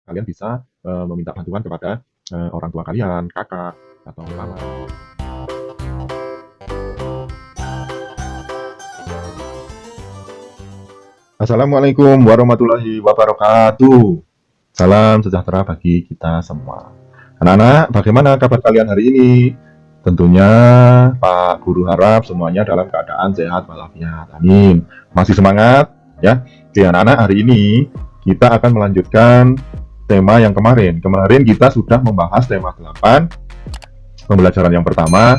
kalian bisa meminta bantuan kepada orang tua kalian, kakak, atau mama. Assalamualaikum warahmatullahi wabarakatuh. Salam sejahtera bagi kita semua. Anak-anak, bagaimana kabar kalian hari ini? Tentunya Pak Guru harap semuanya dalam keadaan sehat walafiat. Amin. Masih semangat? Ya. Oke, anak-anak, hari ini kita akan melanjutkan tema yang kemarin. Kemarin kita sudah membahas tema 8, pembelajaran yang pertama.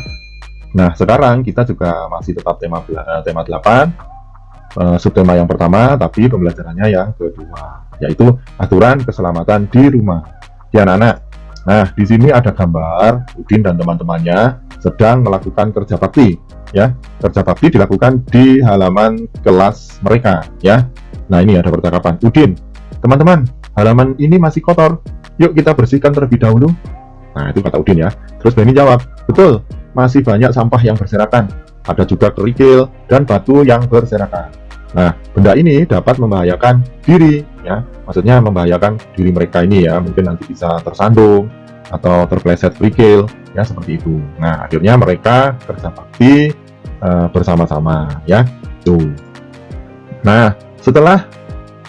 Nah, sekarang kita juga masih tetap tema 8, subtema yang pertama, tapi pembelajarannya yang kedua, yaitu aturan keselamatan di rumah. Ya, anak-anak. Nah, di sini ada gambar Udin dan teman-temannya sedang melakukan kerja bakti. Ya, kerja bakti dilakukan di halaman kelas mereka. Ya, nah ini ada percakapan. Udin, teman-teman, halaman ini masih kotor. Yuk kita bersihkan terlebih dahulu. Nah, itu kata Udin ya. Terus Benny jawab, betul, masih banyak sampah yang berserakan. Ada juga kerikil dan batu yang berserakan. Nah, benda ini dapat membahayakan diri, ya. Maksudnya membahayakan diri mereka ini ya. Mungkin nanti bisa tersandung atau terpleset kerikil, ya seperti itu. Nah, akhirnya mereka kerja bakti bersama-sama, ya. Tuh. Nah, setelah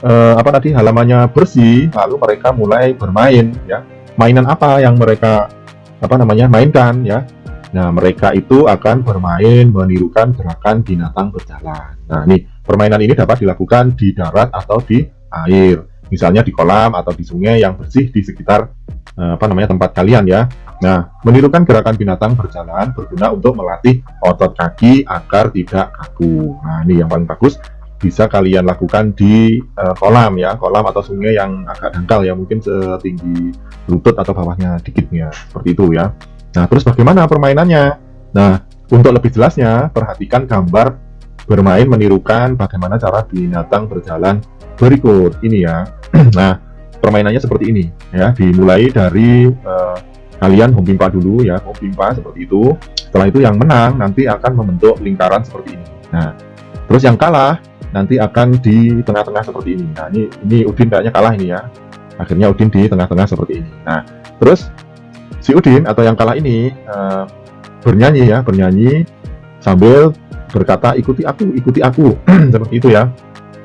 halamannya bersih, lalu mereka mulai bermain, ya. Mainan apa yang mereka mainkan, ya? Nah, mereka itu akan bermain menirukan gerakan binatang berjalan. Nah, ini permainan ini dapat dilakukan di darat atau di air. Misalnya di kolam atau di sungai yang bersih di sekitar tempat kalian ya. Nah, menirukan gerakan binatang berjalan berguna untuk melatih otot kaki agar tidak kaku. Nah, ini yang paling bagus bisa kalian lakukan di kolam ya, kolam atau sungai yang agak dangkal ya, mungkin setinggi lutut atau bawahnya dikitnya, seperti itu ya. Nah, terus bagaimana permainannya? Nah, untuk lebih jelasnya, perhatikan gambar bermain menirukan bagaimana cara binatang berjalan berikut ini ya. Nah, permainannya seperti ini ya. Dimulai dari kalian home pimpa dulu ya, home pimpa seperti itu. Setelah itu yang menang nanti akan membentuk lingkaran seperti ini. Nah, terus yang kalah nanti akan di tengah-tengah seperti ini. Nah, ini Udin kayaknya kalah ini ya. Akhirnya Udin di tengah-tengah seperti ini. Nah, terus si Udin atau yang kalah ini bernyanyi sambil berkata ikuti aku seperti itu ya.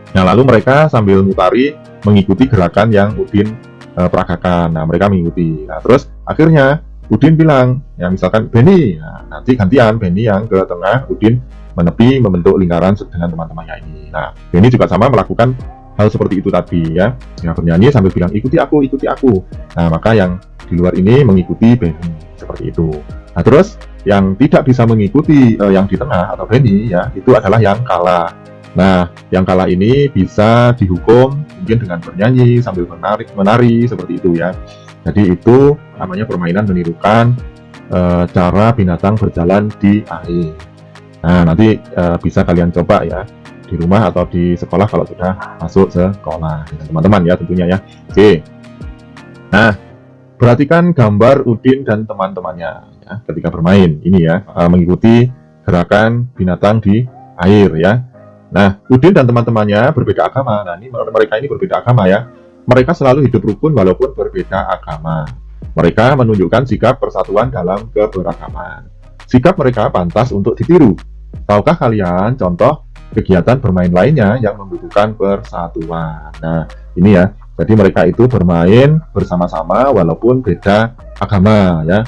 Nah, lalu mereka sambil mutari mengikuti gerakan yang Udin peragakan. Nah, mereka mengikuti. Nah, terus akhirnya Udin bilang, ya misalkan Benny, nah, nanti gantian Benny yang ke tengah, Udin menepi membentuk lingkaran dengan teman-temannya ini. Nah, Benny juga sama melakukan hal seperti itu tadi ya. Yang bernyanyi sambil bilang ikuti aku. Nah, maka yang di luar ini mengikuti Benny seperti itu. Nah, terus yang tidak bisa mengikuti yang di tengah atau Benny ya, itu adalah yang kalah. Nah, yang kalah ini bisa dihukum mungkin dengan bernyanyi sambil menari seperti itu ya. Jadi itu namanya permainan menirukan cara binatang berjalan di air. Nah, nanti bisa kalian coba ya di rumah atau di sekolah kalau sudah masuk sekolah dengan teman-teman ya tentunya ya. Oke. Nah, perhatikan gambar Udin dan teman-temannya ya, ketika bermain ini ya, mengikuti gerakan binatang di air ya. Nah, Udin dan teman-temannya berbeda agama. Nah, ini mereka ini berbeda agama ya. Mereka selalu hidup rukun walaupun berbeda agama. Mereka menunjukkan sikap persatuan dalam keberagaman. Sikap mereka pantas untuk ditiru. Tahukah kalian contoh kegiatan bermain lainnya yang membutuhkan persatuan? Nah, ini ya. Jadi mereka itu bermain bersama-sama walaupun beda agama ya.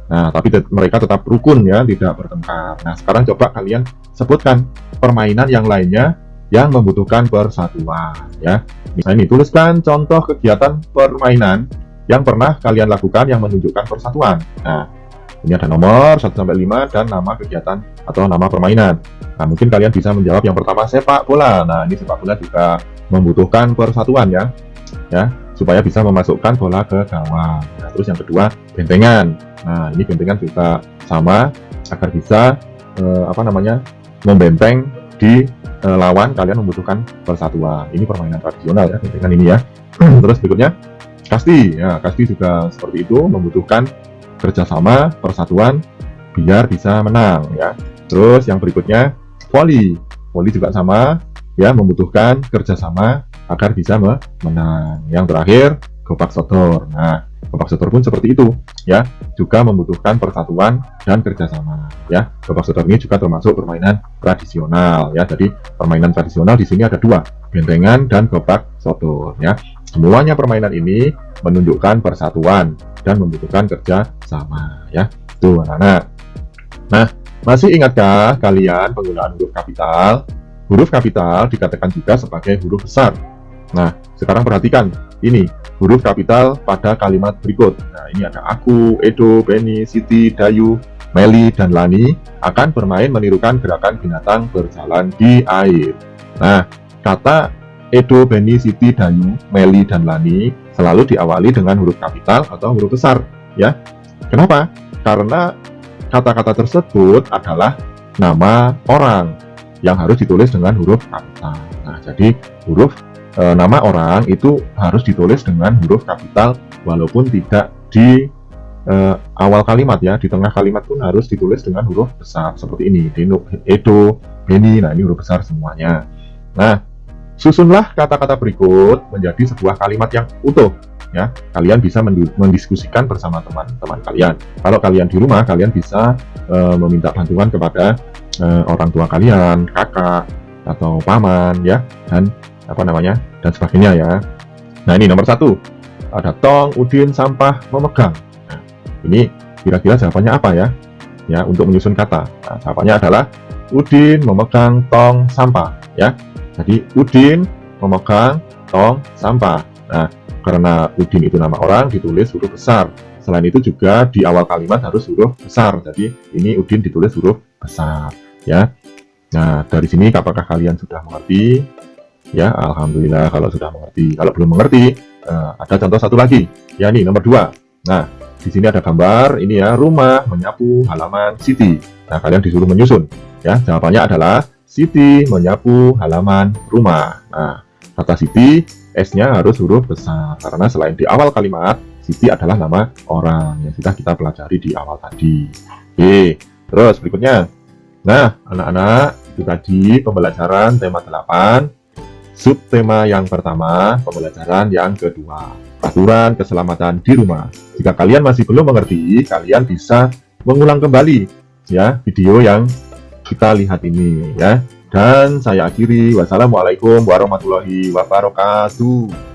Nah, tapi mereka tetap rukun ya, tidak bertengkar. Nah, sekarang coba kalian sebutkan permainan yang lainnya yang membutuhkan persatuan ya. Misalnya tuliskan contoh kegiatan permainan yang pernah kalian lakukan yang menunjukkan persatuan. Nah, ini ada nomor 1 sampai 5 dan nama kegiatan atau nama permainan. Nah, mungkin kalian bisa menjawab yang pertama sepak bola. Nah, ini sepak bola juga membutuhkan persatuan ya, supaya bisa memasukkan bola ke gawang. Nah, terus yang kedua bentengan. Nah, ini bentengan juga sama agar bisa membenteng di lawan. Kalian membutuhkan persatuan. Ini permainan tradisional ya, bentengan ini ya. Terus berikutnya kasti. Ya, kasti juga seperti itu, membutuhkan kerjasama, persatuan biar bisa menang ya. Terus yang berikutnya voli. Voli juga sama ya, membutuhkan kerjasama agar bisa menang. Yang terakhir gobak sodor. Nah, gobak sodor pun seperti itu, ya, juga membutuhkan persatuan dan kerjasama. Ya, gobak sodor ini juga termasuk permainan tradisional. Ya, jadi permainan tradisional di sini ada dua, bentengan dan gobak sodor. Ya, semuanya permainan ini menunjukkan persatuan dan membutuhkan kerja sama. Ya, tuh anak-anak. Nah, masih ingatkah kalian penggunaan huruf kapital? Huruf kapital dikatakan juga sebagai huruf besar. Nah, sekarang perhatikan, ini huruf kapital pada kalimat berikut. Nah, ini ada aku, Edo, Benny, Siti, Dayu, Meli, dan Lani akan bermain menirukan gerakan binatang berjalan di air. Nah, kata Edo, Benny, Siti, Dayu, Meli, dan Lani selalu diawali dengan huruf kapital atau huruf besar. Ya, kenapa? Karena kata-kata tersebut adalah nama orang yang harus ditulis dengan huruf kapital. Nah, jadi huruf nama orang itu harus ditulis dengan huruf kapital walaupun tidak di awal kalimat, ya, di tengah kalimat pun harus ditulis dengan huruf besar seperti ini. Edo, Benny, nah ini huruf besar semuanya. Nah, susunlah kata-kata berikut menjadi sebuah kalimat yang utuh. Ya, kalian bisa mendiskusikan bersama teman-teman kalian. Kalau kalian di rumah, kalian bisa meminta bantuan kepada orang tua kalian, kakak atau paman, ya, dan dan sebagainya, ya. Nah, ini nomor 1, ada tong, udin, sampah, memegang. Nah, ini kira-kira jawabannya apa, ya? Ya, untuk menyusun kata. Nah, jawabannya adalah udin memegang tong sampah, ya. Jadi udin memegang tong sampah. Nah, karena udin itu nama orang, ditulis huruf besar. Selain itu juga di awal kalimat harus huruf besar. Jadi ini udin ditulis huruf besar, ya. Nah, dari sini apakah kalian sudah mengerti? Ya, alhamdulillah kalau sudah mengerti. Kalau belum mengerti, ada contoh satu lagi. Ya, nih nomor 2. Nah, di sini ada gambar ini, ya, rumah, menyapu, halaman, Siti. Nah, kalian disuruh menyusun. Ya, jawabannya adalah Siti menyapu halaman rumah. Nah, kata Siti, S-nya harus huruf besar, karena selain di awal kalimat, Siti adalah nama orang yang sudah kita pelajari di awal tadi. Oke, terus berikutnya. Nah, anak-anak, itu tadi pembelajaran tema 8, subtema yang pertama, pembelajaran yang kedua, aturan keselamatan di rumah. Jika kalian masih belum mengerti, kalian bisa mengulang kembali, ya, video yang kita lihat ini, ya. Dan saya akhiri, wassalamualaikum warahmatullahi wabarakatuh.